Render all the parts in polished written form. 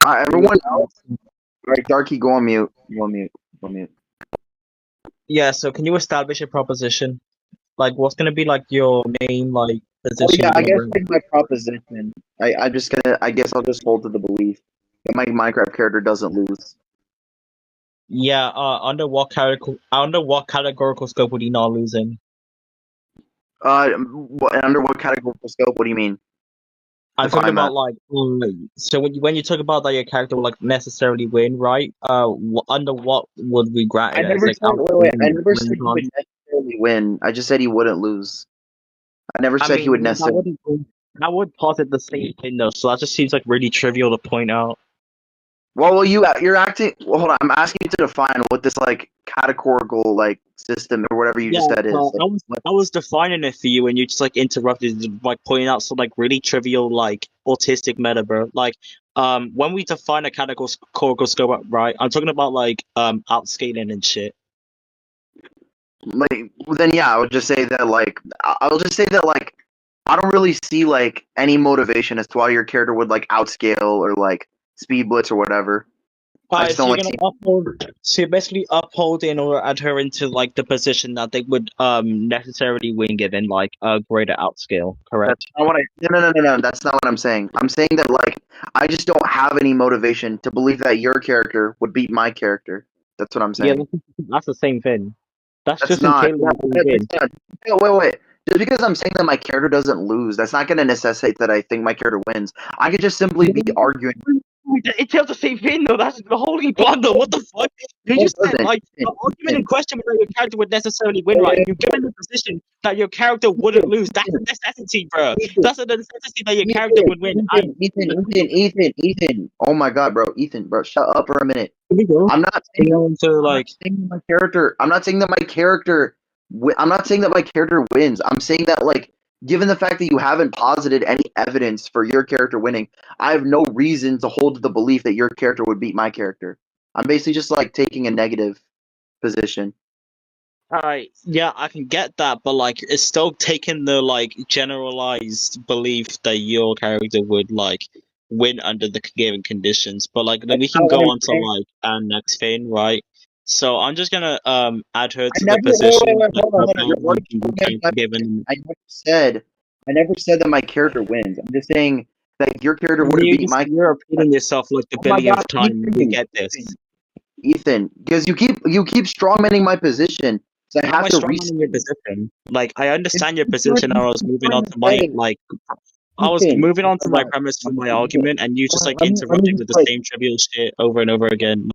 Everyone else, right? Darky, go on mute. Go on mute. Go on mute. Yeah, so can you establish a proposition? Like, what's gonna be like your main like Oh position yeah, you're I gonna guess bring? like my proposition. I'm just gonna. I guess I'll just hold to the belief that my Minecraft character doesn't lose. Yeah, under what categorical scope would he not losing? Under what categorical scope? What do you mean? I'm talking Define about that. like, so when you talk about that your character will like necessarily win, right? Under what would we grant I it as never like said. Wait, wait. I outstanding never win said he would clause? necessarily win. I just said he wouldn't lose. I never I said he mean, would necessarily. that would posit the same thing though, so that just seems like really trivial to point out. Well, you're acting. Well, hold on. I'm asking you to define what this like categorical like system or whatever you Yeah, just said so is. Like, what? I was defining it for you, and you just like interrupted, like pointing out some like really trivial, like autistic meta, bro. Like, when we define a categorical scope, right? I'm talking about like outscaling and shit. Like then yeah, I would just say that like I'll just say that like I don't really see like any motivation as to why your character would like outscale or like speed blitz or whatever. I just So don't you're like gonna seeing. so you're basically upholding or adhering to like the position that they would necessarily win given like a greater outscale, That's correct? not what I. No. That's not what I'm saying. I'm saying that like I just don't have any motivation to believe that your character would beat my character. That's what I'm Yeah, saying. that's the same thing. That's That's just not. entailing the same That's thing. not. No, wait. Just because I'm saying that my character doesn't lose, that's not going to necessitate that I think my character wins. I could just simply be arguing. It tells the same thing though. That's the holy bundle. What the fuck? You No, it just said doesn't. like the argument in Ethan, question was that your character would necessarily win, right? Ethan, You've given the position that your character wouldn't Ethan, lose. That's a necessity, bro. Ethan, That's a necessity that your character Ethan, would win. Ethan, And Ethan, Ethan, Ethan, Ethan. Oh my God, bro, Ethan, bro, shut up for a minute. here we go. I'm not You saying, know, into I'm not like saying that my character. I'm not saying that my character. I'm not saying that my character wins. I'm saying that like, given the fact that you haven't posited any evidence for your character winning, I have no reason to hold to the belief that your character would beat my character. I'm basically just like taking a negative position. Alright, yeah, I can get that, but like it's still taking the like generalized belief that your character would like win under the given conditions. But like then That's we can not what go I'm on to saying. like our next thing, right? So I'm just gonna adhere I to the never. Wait, position that hold the on. You're boundaries already can be against my position. given. I never said that my character wins. I'm just saying that your character wouldn't You beat just my. you're repeating yourself like the Oh my God, billionth time. We Ethan, get this. Ethan, because you keep strongmanning my position, so I How am have I to strongman restate in your position? Like I it. understand your You're position, and I was moving on trying to to my say, like I was Ethan. moving Oh on my to my God, premise for my Ethan. argument, and you just like Let me interrupting just with the like same trivial shit over and over again.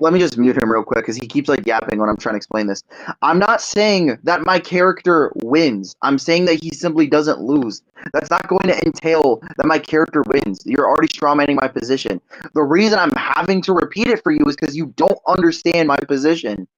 let me just mute him real quick because he keeps like yapping when I'm trying to explain this. I'm not saying that my character wins. I'm saying that he simply doesn't lose. That's not going to entail that my character wins. You're already strawmanning my position. The reason I'm having to repeat it for you is because you don't understand my position.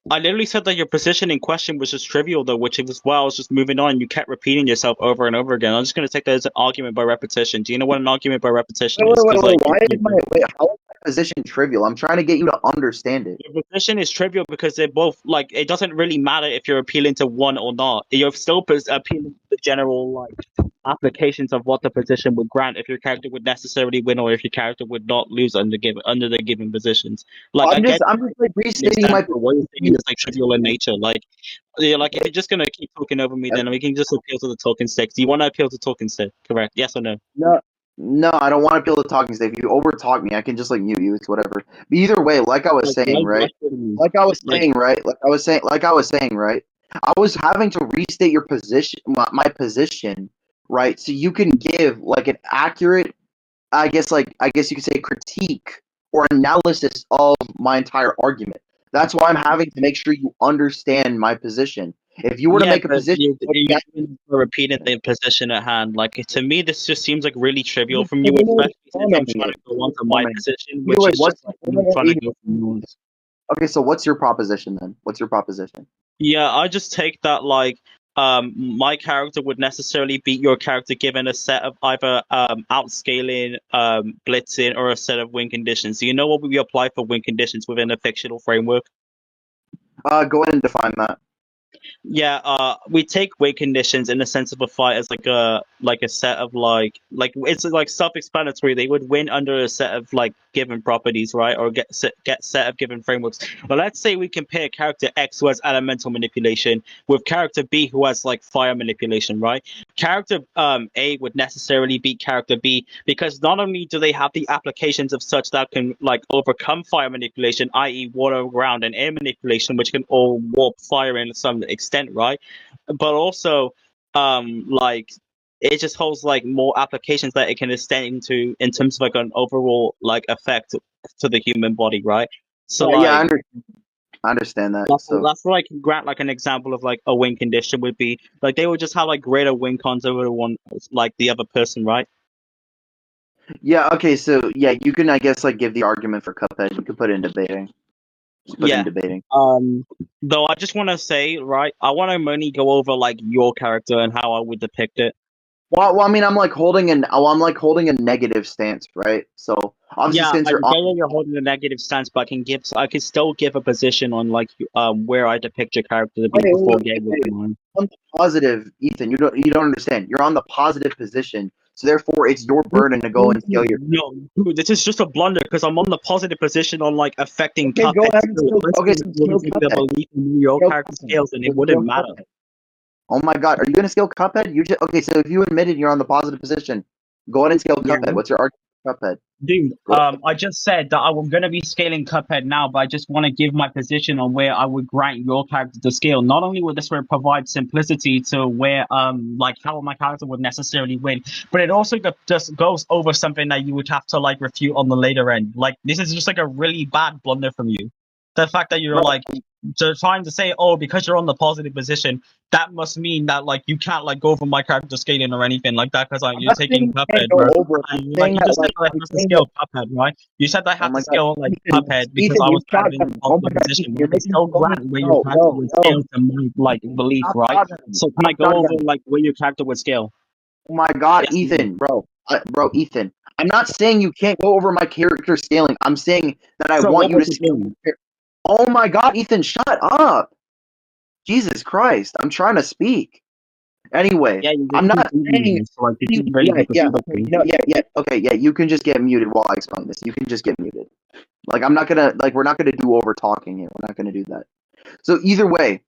I literally said that your position in question was just trivial, though, which is why I was just moving on. You kept repeating yourself over and over again. I'm just going to take that as an argument by repetition. Do you know what an argument by repetition is? Because like Why is my wait? How is my position trivial? I'm trying to get you to understand it. your position is trivial because they're both like it doesn't really matter if you're appealing to one or not. You're still appealing to the general like applications of what the position would grant if your character would necessarily win or if your character would not lose under the given positions. Like I get I'm just like restating understand, my but what you're saying position. is like trivial in nature. Like yeah, like if you're just gonna keep talking over me, then we can just appeal to the talking stick. Do you want to appeal to talking stick? Correct? Yes or no? No, no, I don't want to be able to talking stage. If you over talk me, I can just like mute you. It's whatever. But either way, like I was Like why saying, you right? frustrating me? Like I was Like saying, right? Right? I was having to restate your position, my position, right? So you can give like an accurate, I guess you could say critique or analysis of my entire argument. That's why I'm having to make sure you understand my position. If you were to yeah, make a but position, you repeating the position at hand. Like to me, this just seems like really trivial from you, you're especially since I'm trying to go on to my commenting. position, Either which way, is just like me trying to go from yours. okay, so what's your proposition then? What's your proposition? Yeah, I just take that like my character would necessarily beat your character given a set of either outscaling, blitzing, or a set of win conditions. Do you know what we apply for win conditions within a fictional framework? Go ahead and define that. Yeah, we take weight conditions in the sense of a fight as like a set of like it's like self-explanatory. They would win under a set of like given properties, right? Or get set of given frameworks. But let's say we compare character X who has elemental manipulation with character B who has like fire manipulation, right? Character A would necessarily beat character B because not only do they have the applications of such that can like overcome fire manipulation, i.e., water, ground, and air manipulation, which can all warp fire in some extent, right? But also, like it just holds like more applications that it can extend into in terms of like an overall like effect to the human body, right? So Yeah, yeah, like I understand that. that's So that's what I can grant like an example of like a win condition would be like they would just have like greater win cons over the one like the other person, right? yeah, okay, so yeah, you can I guess like give the argument for Cuphead. You can put it in debating. Just put it in Yeah. debating. Though I just want to say, right, I want to mainly go over like your character and how I would depict it. Well, I mean, I'm like holding a negative stance, right? So obviously, Yeah, since I you're get on, that you're holding a negative stance, but I can still give a position on like where I depict your character to be before getting with mine. on the positive, Ethan, you don't understand. You're on the positive position, so therefore, it's your burden to go and scale your. No, dude, this is just a blunder because I'm on the positive position on like affecting Okay, go Cuphead ahead and skill. scale. Honestly, Okay, if so it was scale like the Cuphead. belief in your Scale character Cuphead. skills, then it So scale wouldn't matter. Cuphead. Oh my God, are you gonna scale Cuphead? You just okay. So if you admitted you're on the positive position, go ahead and scale Yeah. Cuphead. What's your argument for Cuphead? Dude, Go ahead. I just said that I'm going to be scaling Cuphead now, but I just want to give my position on where I would grant your character to scale. Not only would this provide simplicity to where, like how my character would necessarily win, but it also just goes over something that you would have to like refute on the later end. Like this is just like a really bad blunder from you. The fact that you're Bro, like just trying to say, oh, because you're on the positive position, that must mean that like you can't like go over my character scaling or anything like that because like I'm you're not saying taking you can't Cuphead, go bro. over it. I'm And like saying you that just said like that I I'm have to saying that. scale Cuphead, right? You said I Oh had my to God, scale like Ethan, Cuphead because Ethan, I you was kind shot of in at the me. Oh my positive God, position, Ethan, but I you're can making still so many. grant where your No, character no, would no. scale to my like belief, Stop right? shotgunning. So can I Stop go over shotgunning. like where your character would scale? Oh my God, Yes, no. Ethan, bro, Ethan. I'm not saying you can't go over my character scaling. I'm saying that I So want what you to was the scale. game? Oh my God, Ethan, shut up. Jesus Christ, I'm trying to speak. Anyway, Yeah, you I'm just keep not eating saying. me, so like you You, keep really yeah, yeah, disrespecting okay, me. yeah. Okay, yeah. You can just get muted while I explain this. You can just get muted. Like I'm not gonna like we're not gonna do over talking here. We're not gonna do that. So either way,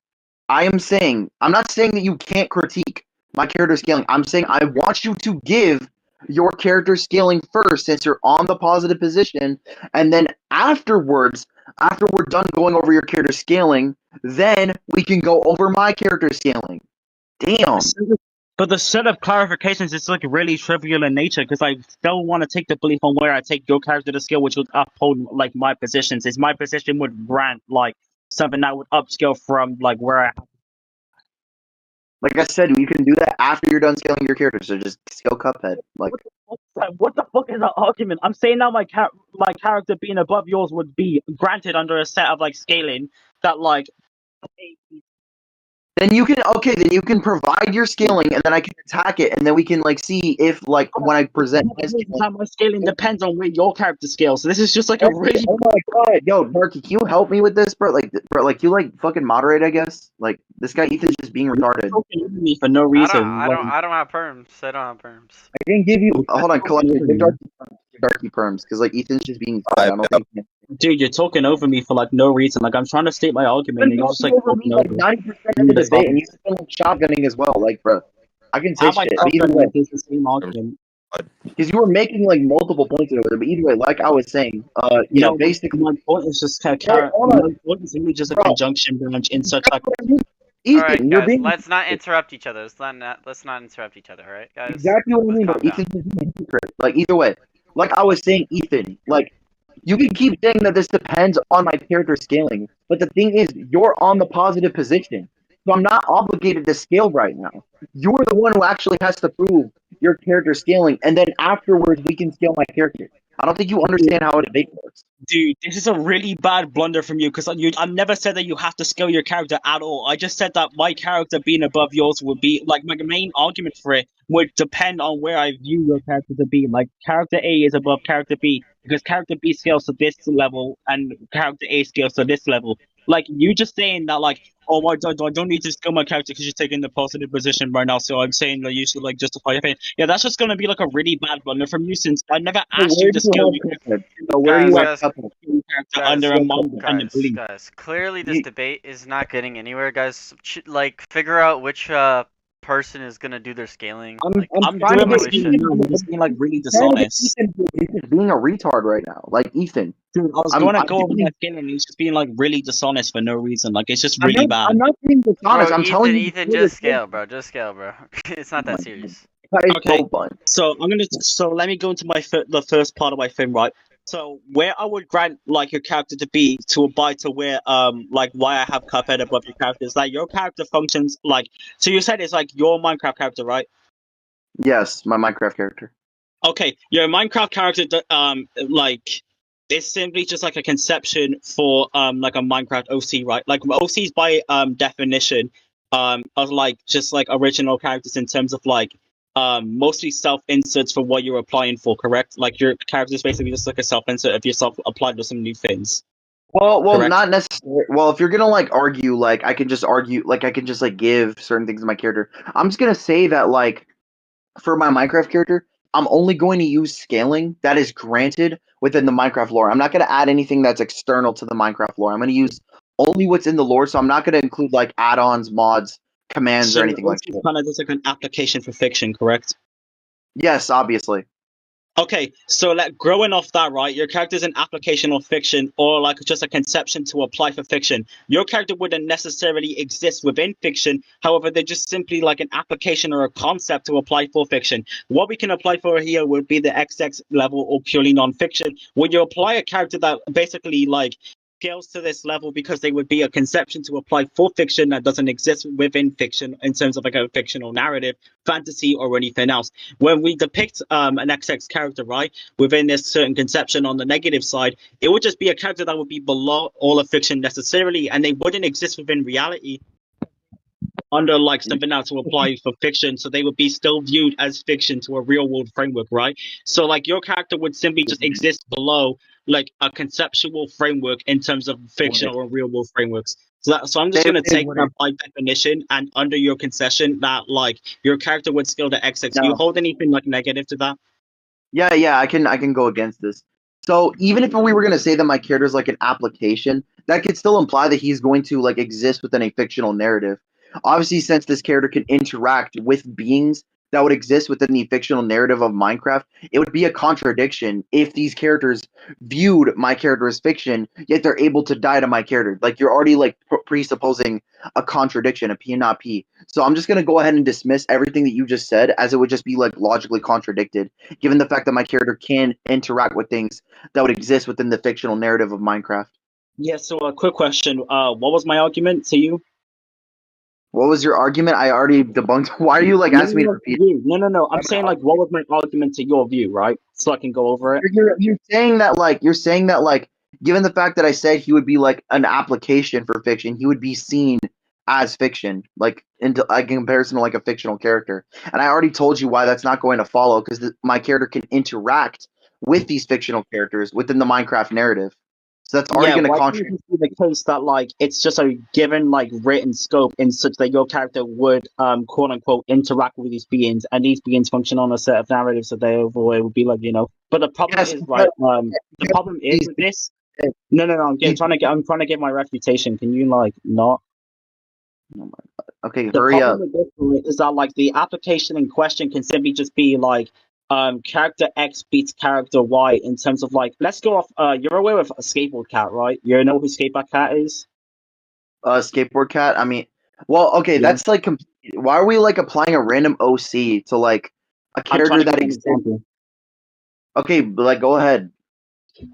I'm not saying that you can't critique my character scaling. I'm saying I want you to give your character scaling first since you're on the positive position, and then afterwards, after we're done going over your character scaling, then we can go over my character scaling. Damn. But the set of clarifications is like really trivial in nature because I still want to take the belief on where I take your character to scale, which would uphold like my positions. Is my position would grant like something that would upscale from like where I. Like I said, you can do that after you're done scaling your character, so just scale Cuphead. Like What the fuck is that argument? I'm saying now my character being above yours would be granted under a set of like scaling that like then you can provide your scaling and then I can attack it and then we can like see if like when I present my scaling. my scaling depends on where your character scales. So this is just like a Okay, really oh my God, yo, Marky, can you help me with this, bro? Like, bro, like you like fucking moderate, I guess. Like this guy Ethan's just being retarded. talking over me for no I don't reason. I Like don't I don't have perms. I don't have perms. I can give you. you're Hold on, talking collector, over me. give Darky perms, because like Ethan's just being retarded. I, I don't think. He can. Dude, you're talking over me for like no reason. Like I'm trying to state my You've argument and been you're just talking like over me talking like over. 90% of the Rude as hell. debate, and you've been like shotgunning as well. Like, bro, I can say How my shit. But either way, shotgun is the same argument. because you were making like multiple points over there. But either way, like I was saying, yeah, No, basically, my point is just bro, hold my on, point is really just a bro. conjunction branch in such That's like what I mean. All right, Ethan, you're guys, being let's not interrupt each other. Let's not interrupt each other. All right, guys, exactly what I let's mean, bro. calm down. Ethan's just being a hypocrite. Like either way, like I was saying, Ethan, like you can keep saying that this depends on my character scaling, but the thing is, you're on the positive position, so I'm not obligated to scale right now. You're the one who actually has to prove your character scaling, and then afterwards we can scale my character. I don't think you understand how a debate works. dude, this is a really bad blunder from you because I've never said that you have to scale your character at all. I just said that my character being above yours would be like my main argument for it would depend on where I view your character to be. Like character A is above character B because character B scales to this level and character A scales to this level. Like you just saying that like, oh, I don't need to skill my character because you're taking the positive position right now. So I'm saying that you should like justify your pain. Yeah, that's just gonna be like a really bad blunder from you since I never So asked you where to do you skill have your Cuphead? So where do Guys, you have guys, Cuphead? character guys, under a mind-dependent guys, belief. guys. Clearly, this You, debate is not getting anywhere, guys. Like, figure out which person is gonna do their scaling. Like, I'm trying to doing my get holy scaling shit. now. You're just being like really trying to get dishonest. Ethan. He's just being a retard right now. Like Ethan, Dude, I was I'm going to I'm go over my doing, scaling and he's just being like really dishonest for no reason. Like it's just I'm really not I'm bad. not being dishonest. Bro, I'm telling Ethan, you the Ethan, clear just truth. scale, bro. Just scale, bro. It's Oh not my that god, serious. that is Okay, so fun. so so let me go into the first part of my thing, right? So where I would grant like your character to be to abide to where like why I have Cuphead above your character is that your character functions like so you said it's like your Minecraft character, right? Yes, my Minecraft character. Okay, your Minecraft character like it's simply just like a conception for like a Minecraft OC, right? Like OCs by definition are like just like original characters in terms of like mostly self inserts for what you're applying for, correct? Like your character is basically just like a self insert of yourself applied to some new things, Well, correct? not necessarily. Well, if you're gonna like argue, like I can just argue, like I can just like give certain things to my character. I'm just gonna say that like for my Minecraft character, I'm only going to use scaling that is granted within the Minecraft lore. I'm not going to add anything that's external to the Minecraft lore. I'm going to use only what's in the lore, so I'm not going to include like add-ons, mods, commands, So or anything like OC is that. kind of just like an application for fiction, correct? Yes, obviously. Okay, so like growing off that, right? Your character is an application of fiction, or like just a conception to apply for fiction. Your character wouldn't necessarily exist within fiction. However, they're just simply like an application or a concept to apply for fiction. What we can apply for here would be the XX level or purely non-fiction. When you apply a character that basically like scales to this level because they would be a conception to apply for fiction that doesn't exist within fiction in terms of like a fictional narrative, fantasy, or anything else when we depict an XX character, right, within this certain conception on the negative side, it would just be a character that would be below all of fiction necessarily, and they wouldn't exist within reality under like something else to apply for fiction, so they would be still viewed as fiction to a real world framework, right? So like your character would simply just exist below like a conceptual framework in terms of Would fictional or real world frameworks. So I'm just they gonna they take that wouldn't? by definition and under your concession that like your character would scale to XX. Do you No. hold anything like negative to that? Yeah, I can go against this. So even if we were gonna say that my character is like an application, that could still imply that he's going to like exist within a fictional narrative. Obviously, since this character can interact with beings that would exist within the fictional narrative of Minecraft, it would be a contradiction if these characters viewed my character as fiction, yet they're able to die to my character. Like you're already like presupposing a contradiction, a P and not P. So I'm just gonna go ahead and dismiss everything that you just said, as it would just be like logically contradicted given the fact that my character can interact with things that would exist within the fictional narrative of Minecraft. Yeah, so a quick question. What was my argument to you? What was your argument? I already debunked. Why are you like No, asking me to no, repeat? you. No. I'm I'm saying like what was my argument to your view, right? So I can go over it. you're saying that like given the fact that I said he would be like an application for fiction, he would be seen as fiction, like in comparison to like a fictional character. And I already told you why that's not going to follow because my character can interact with these fictional characters within the Minecraft narrative. So that's already Yeah, going to why can't contradict. it be the case that like it's just a given like written scope in such that your character would quote unquote interact with these beings and these beings function on a set of narratives that they overall would be like, you know. But the problem Yes, is right, the problem is these with this no, these I'm trying to get my refutation. Can you like not? oh my God. Okay, The hurry problem up. with this is that like the application in question can simply just be like character X beats character Y in terms of like let's go off you're aware of a skateboard cat, right? You know who skateboard cat is? Skateboard cat. I mean, well, okay, Yeah. that's like why are we like applying a random OC to like a I'm trying character to give that an exists? example. Okay, but like go ahead.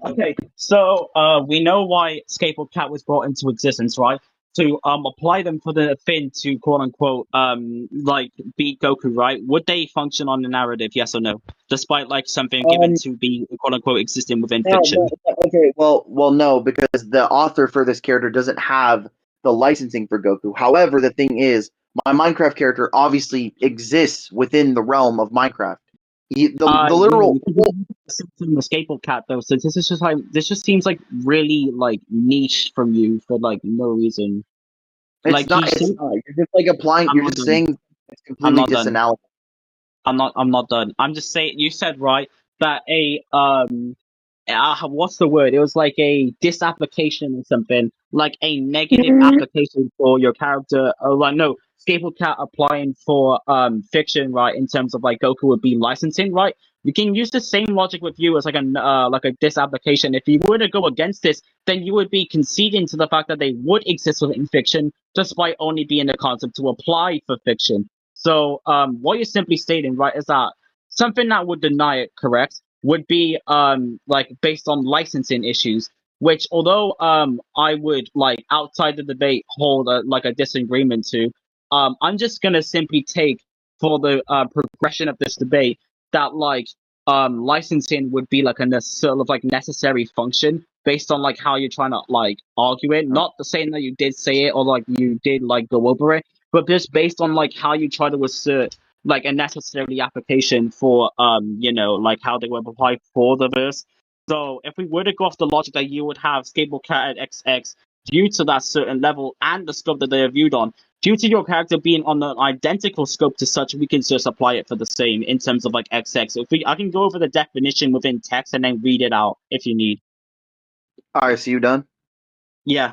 Okay, so we know why skateboard cat was brought into existence, right? To apply them for the thing to quote unquote like beat Goku, right? Would they function on the narrative, yes or no? Despite like something given Um, to be quote unquote existing within no, fiction. okay, well, no, because the author for this character doesn't have the licensing for Goku. However, the thing is, my Minecraft character obviously exists within the realm of Minecraft. The Yeah, literal. from the skateboard cat though. So this is just like this just seems like really like niche from you for like no reason. It's Like you not. It's said, not. You're just like applying. I'm You're not just done. saying it's I'm completely not done. disanalogous. I'm not done. I'm just saying you said right that what's the word? It was like a disapplication or something, like a negative application for your character. Oh, like no, Skateboard Cat applying for fiction, right? In terms of like Goku would be licensing, right? You can use the same logic with you as like a disapplication. If you were to go against this, then you would be conceding to the fact that they would exist within fiction, despite only being a concept to apply for fiction. So what you're simply stating, right, is that something that would deny it, correct? Would be like based on licensing issues, which although I would like outside the debate hold like a disagreement to, I'm just gonna simply take for the progression of this debate that like licensing would be like a sort of like necessary function based on like how you're trying to like argue it, not the saying that you did say it or like you did like go over it, but just based on like how you try to assert like a necessary application for like how they would apply for the verse. So if we were to go off the logic that you would have Skateboard Cat at XX due to that certain level and the scope that they are viewed on, due to your character being on an identical scope to such, we can just apply it for the same in terms of like XX. I can go over the definition within text and then read it out if you need. All right, so you done? Yeah.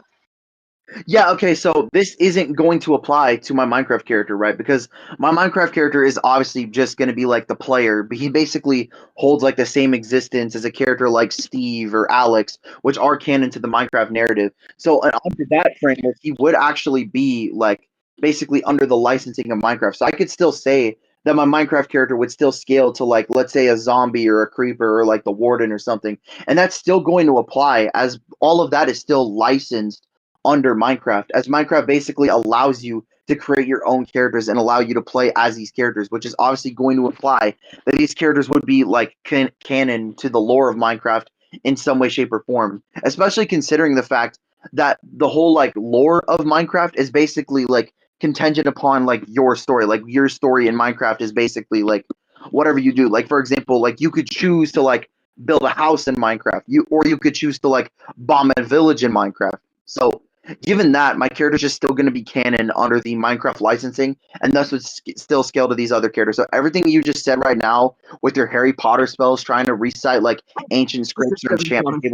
Yeah, okay, so this isn't going to apply to my Minecraft character, right? Because my Minecraft character is obviously just going to be like the player, but he basically holds like the same existence as a character like Steve or Alex, which are canon to the Minecraft narrative. So, and under that framework, he would actually be like basically under the licensing of Minecraft. So I could still say that my Minecraft character would still scale to like, let's say, a zombie or a creeper or like the warden or something. And that's still going to apply as all of that is still licensed under Minecraft, as Minecraft basically allows you to create your own characters and allow you to play as these characters, which is obviously going to imply that these characters would be like canon to the lore of Minecraft in some way, shape, or form. Especially considering the fact that the whole like lore of Minecraft is basically like contingent upon like your story. Like your story in Minecraft is basically like whatever you do. Like for example, like you could choose to like build a house in Minecraft. You could choose to like bomb a village in Minecraft. So given that, my character's just still going to be canon under the Minecraft licensing, and thus would still scale to these other characters. So everything you just said right now with your Harry Potter spells, trying to recite like ancient scripts or enchantments,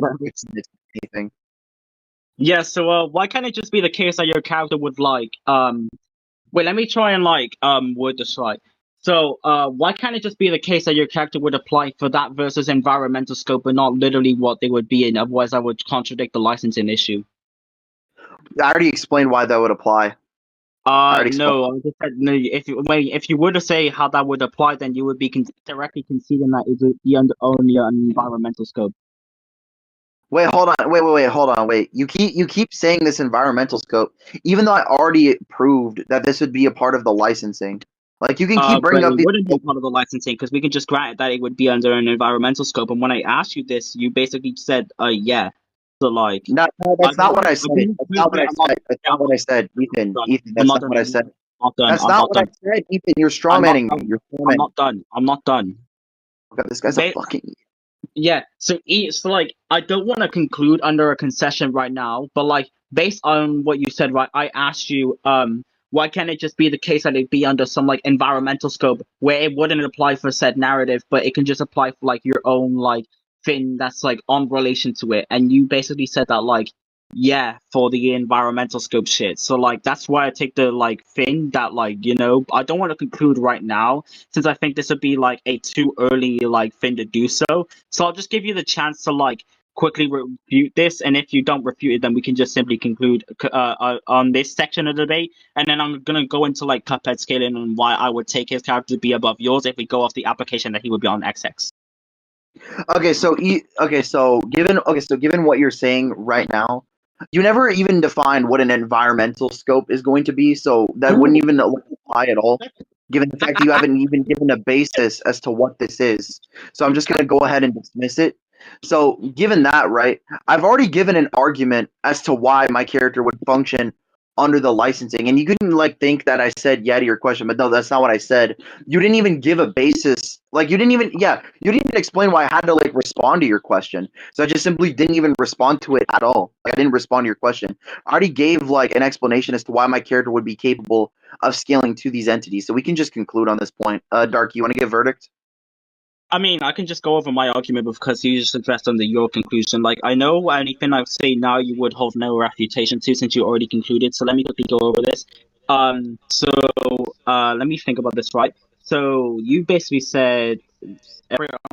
anything. Yeah, so why can't it just be the case that your character would like wait, let me try and like word this right. So why can't it just be the case that your character would apply for that versus environmental scope and not literally what they would be in, otherwise that would contradict the licensing issue. I already explained why that would apply. I already explained. No, I just said no. If you were to say how that would apply, then you would be directly conceding that it would be under only an environmental scope. Wait, hold on. Wait, hold on. Wait. You keep saying this environmental scope, even though I already proved that this would be a part of the licensing. Like you can keep But bringing up it these. wouldn't be part of the licensing because we can just grant that it would be under an environmental scope. And when I asked you this, you basically said, yeah. So like, No, I that's not what I I said. can That's wait, not what I I'm not, said. That's I'm not what I said, Ethan. not done. Ethan, I'm that's not not done. what I said. I'm not done. That's I'm not not what I done. said, Ethan. You're I'm not strawmanning me. done. You're I'm strawmanning. not done. I'm not done. God, this guy's a fucking. Yeah, so like I don't want to conclude under a concession right now, but like based on what you said, right? I asked you, why can't it just be the case that it be under some like environmental scope where it wouldn't apply for said narrative, but it can just apply for like your own like thing that's like on relation to it, and you basically said that like yeah for the environmental scope shit. So like that's why I take the like thing that like I don't want to conclude right now since I think this would be like a too early like thing to do so. So I'll just give you the chance to like quickly refute this, and if you don't refute it, then we can just simply conclude on this section of the debate. And then I'm gonna go into like Cuphead scaling and why I would take his character to be above yours if we go off the application that he would be on XX. Given what you're saying right now, you never even defined what an environmental scope is going to be, so that wouldn't even apply at all. Given the fact that you haven't even given a basis as to what this is, so I'm just gonna go ahead and dismiss it. So, given that, right, I've already given an argument as to why my character would function under the licensing. And you couldn't like think that I said yeah to your question, but no, that's not what I said. You didn't even give a basis. Like you didn't even explain why I had to like respond to your question. So I just simply didn't even respond to it at all. Like I didn't respond to your question. I already gave like an explanation as to why my character would be capable of scaling to these entities. So we can just conclude on this point. Dark, you want to give a verdict? I mean, I can just go over my argument because you just addressed under your conclusion. Like, I know anything I say now you would hold no refutation to since you already concluded. So let me quickly go over this. Let me think about this, right? So you basically said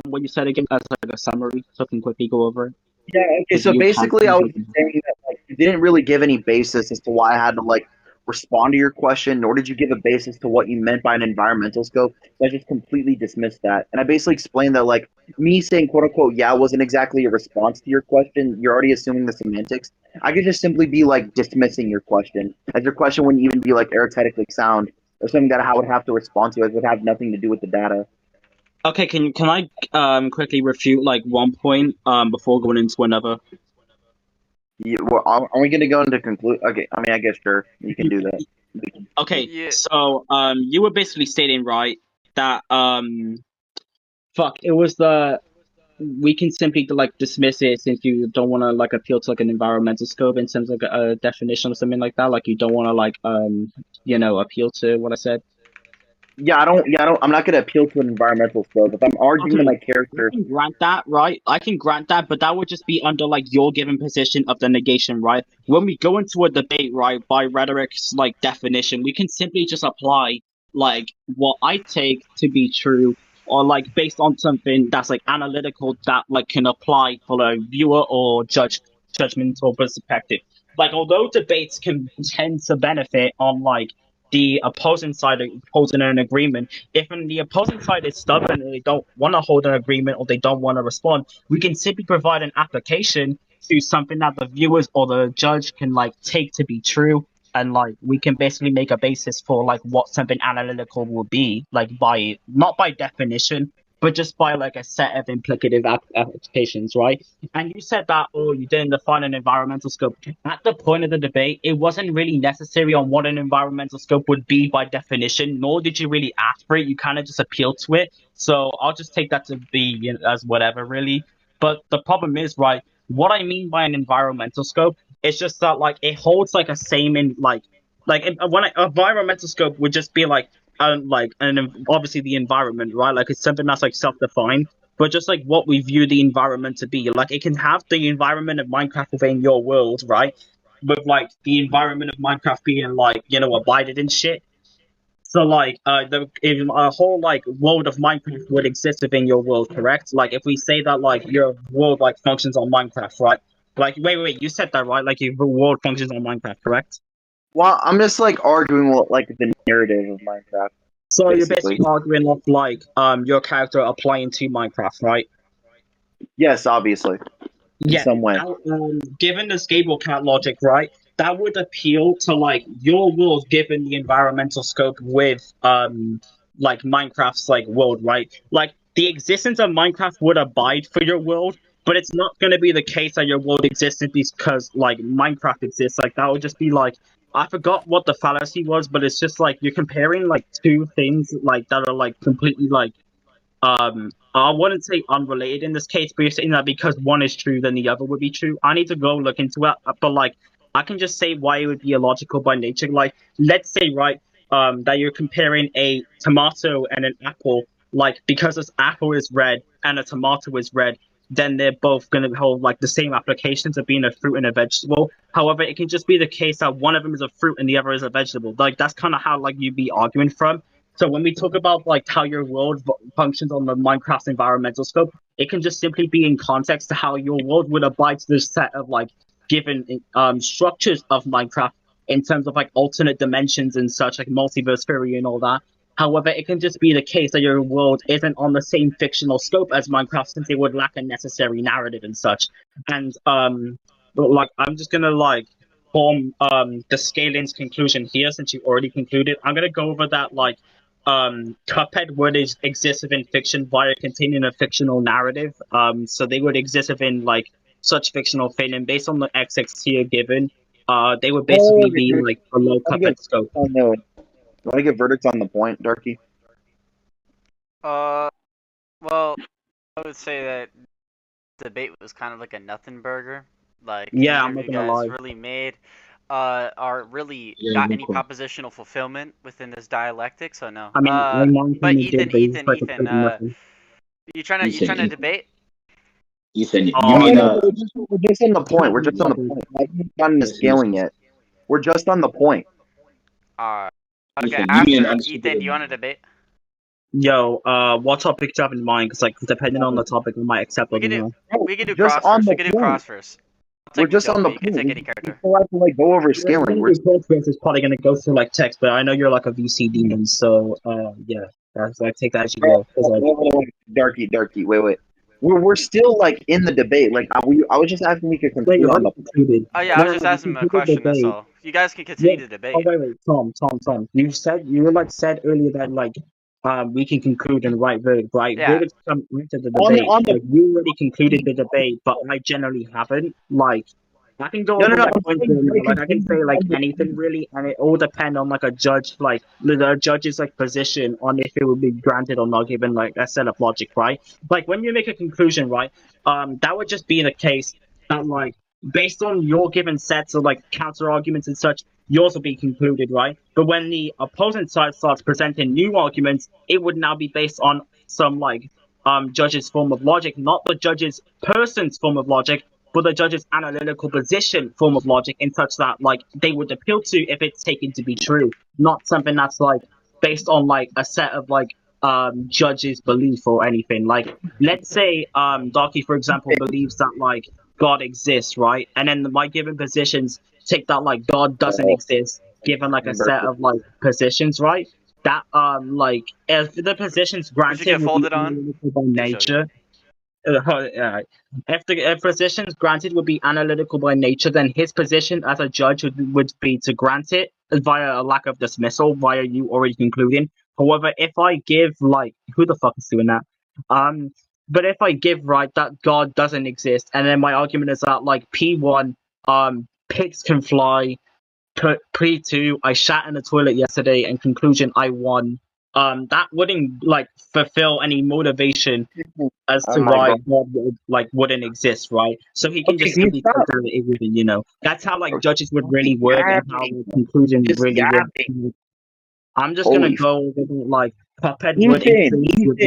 what you said again as like a summary, so I can quickly go over it. Yeah, okay. So You basically, I was confidently. saying that like you didn't really give any basis as to why I had to like respond to your question, nor did you give a basis to what you meant by an environmental scope. So I just completely dismissed that, and I basically explained that like me saying "quote unquote" yeah wasn't exactly a response to your question. You're already assuming the semantics. I could just simply be like dismissing your question, as your question wouldn't even be like arithmetically sound or something that I would have to respond to. It would have nothing to do with the data. Okay, can I quickly refute like one point before going into another? Well, are we going to go into conclude? Okay, I mean, I guess sure you can do that. Okay, Yeah. so you were basically stating right that fuck it was the we can simply like dismiss it since you don't want to like appeal to like an environmental scope in terms of like, a definition or something like that. Like you don't want to like appeal to what I said. Yeah, I don't. Yeah, I don't. I'm not going to appeal to an environmental scope. If I'm arguing that Okay, my I character, can grant that, right? I can grant that, but that would just be under like your given position of the negation, right? When we go into a debate, right, by rhetoric's like definition, we can simply just apply like what I take to be true, or like based on something that's like analytical that like can apply for a viewer or judgmental perspective. Like although debates can tend to benefit on like the opposing side opposing an agreement, if the opposing side is stubborn and they don't want to hold an agreement or they don't want to respond, we can simply provide an application to something that the viewers or the judge can like take to be true. And like we can basically make a basis for like what something analytical will be, like by not by definition, but just by like a set of implicative applications, right? And you said that, oh, you didn't define an environmental scope. At the point of the debate, it wasn't really necessary on what an environmental scope would be by definition, nor did you really ask for it. You kind of just appealed to it. So I'll just take that to be as whatever, really. But the problem is, right, what I mean by an environmental scope is just that, like, it holds, like, a same in, when an environmental scope would just be, obviously the environment, right? Like, it's something that's, like, self-defined but just like what we view the environment to be. Like it can have the environment of Minecraft within your world, right? With like the environment of Minecraft being like, abided and shit. So like if a whole like world of Minecraft would exist within your world, correct? Like if we say that like your world like functions on Minecraft, right? Like wait, you said that right? Like your world functions on Minecraft, correct? well, I'm just like arguing what like the narrative of Minecraft, So you're basically. basically arguing of like your character applying to Minecraft, right? Yes, obviously, in Yeah. some way. Now, given the Gable cat logic, right, that would appeal to like your world given the environmental scope with like Minecraft's like world, right? Like the existence of Minecraft would abide for your world, but it's not going to be the case that your world existed because like Minecraft exists. Like that would just be like I forgot what the fallacy was, but it's just like you're comparing like two things like that are like completely like I wouldn't say unrelated in this case, but you're saying that because one is true, then the other would be true. I need to go look into it, but like I can just say why it would be illogical by nature. Like, let's say, right, that you're comparing a tomato and an apple. Like, because this apple is red and a tomato is red, then they're both going to hold like the same applications of being a fruit and a vegetable. However, it can just be the case that one of them is a fruit and the other is a vegetable. Like, that's kind of how like you'd be arguing from. So when we talk about like how your world functions on the Minecraft environmental scope, it can just simply be in context to how your world would abide to this set of like given structures of Minecraft in terms of like alternate dimensions and such, like multiverse theory and all that. However, it can just be the case that your world isn't on the same fictional scope as Minecraft since it would lack a necessary narrative and such. And but like I'm just gonna like form the scaling's conclusion here since you already concluded. I'm gonna go over that like Cuphead would exist within fiction via containing a fictional narrative. So they would exist within like such fictional thing, and based on the XX here given, they would basically be like below cut scope. You want to get verdicts on the point, Darky? Well, I would say that debate was kind of like a nothing burger. Like Yeah, neither I'm of not you gonna guys lie. really made are really got any propositional fulfillment within this dialectic, so no. I mean, I mind But you did, but you just tried to prove nothing. you trying to debate? Ethan, you Oh, mean no. We're just on the point. We're just on the point. I haven't gotten to scaling yet. We're just on the point. Okay, Ethan, you mean after understood Ethan, do you want to debate? Yo, what topic do you have in mind? Because, like, depending on the topic, I might accept We or could do not. we could do Just cross on first. the We could do point. cross first. I'll We're take just the on the Joker. You can point. take any We character. still have to like go over scaling. We're Is probably gonna go through like text, but I know you're like a VC demon, so yeah, that's like take that as you will. 'Cause, like, Darky. Wait. We're still like in the debate. Like I was just asking you to wait, conclude you've on already the. concluded. Oh yeah, I No, was no, just no, you asking him a concluded the question. That's debate. all. You guys can Yeah. continue the debate. Oh wait, Tom. You like said earlier that like we can conclude and write verdict, right? Yeah. Verdicts come into the On debate. the Like you already concluded the debate, but I generally haven't. Like I can go over no. like points here, like I can say like anything really, and it all depend on like a judge, like the judge's like position on if it would be granted or not, given like a set of logic, right? Like when you make a conclusion, right? That would just be the case that like based on your given sets of like counter arguments and such, yours will be concluded, right? But when the opposing side starts presenting new arguments, it would now be based on some like judge's form of logic, not the judge's person's form of logic, but the judge's analytical position form of logic, in such that like they would appeal to if it's taken to be true, not something that's like based on like a set of like judge's belief or anything. Like let's say Darky, for example, believes that like God exists, right? And then my given positions take that like God doesn't exist, given like a set of like positions, right? That like if the positions We should get granted would be folded on. analytical by Just joking. nature. If positions granted would be analytical by nature, then his position as a judge would be to grant it via a lack of dismissal, via you already concluding. However, if I give like who the fuck is doing that? Um, but if I give right that God doesn't exist, and then my argument is that like P1, pigs can fly, P2, I shat in the toilet yesterday, and conclusion I won. That wouldn't like fulfill any motivation as Oh to my why god. God wouldn't exist, right? So he can Okay, just can you simply stop? consider it even, you know. That's how like judges would Stop really work and how yapping. the conclusion Just really work. yapping. I'm just gonna Holy go over the, like puppet would increase with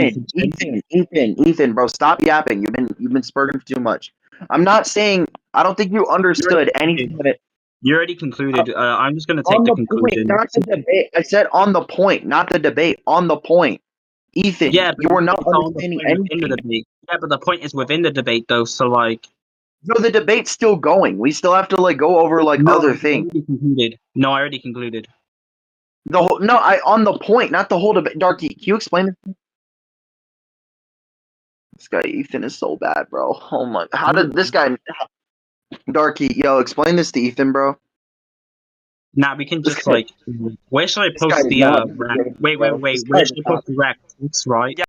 Ethan, bro, stop yapping. You've been spurting too much. I'm not saying I don't think you understood anything that it You already concluded. I'm just gonna take on the the point, conclusion. not the debate. I said on the point, not the debate. On the point. Ethan, Yeah, you but are not it's on the understanding point within the anything. debate. Yeah, but the point is within the debate though. So like, No, the debate's still going. We still have to like go over like no, other I things. already concluded. No, I already concluded. The whole no, I on the point, not the whole debate. Darky, can you explain it? This guy Ethan is so bad, bro. Oh my, how did this guy Darky? Yo, explain this to Ethan, bro. Now we can This just guy, like, where should I this guy post is the not. wait, Bro. This wait, guy where is should I not. post the rec? Right? Yeah,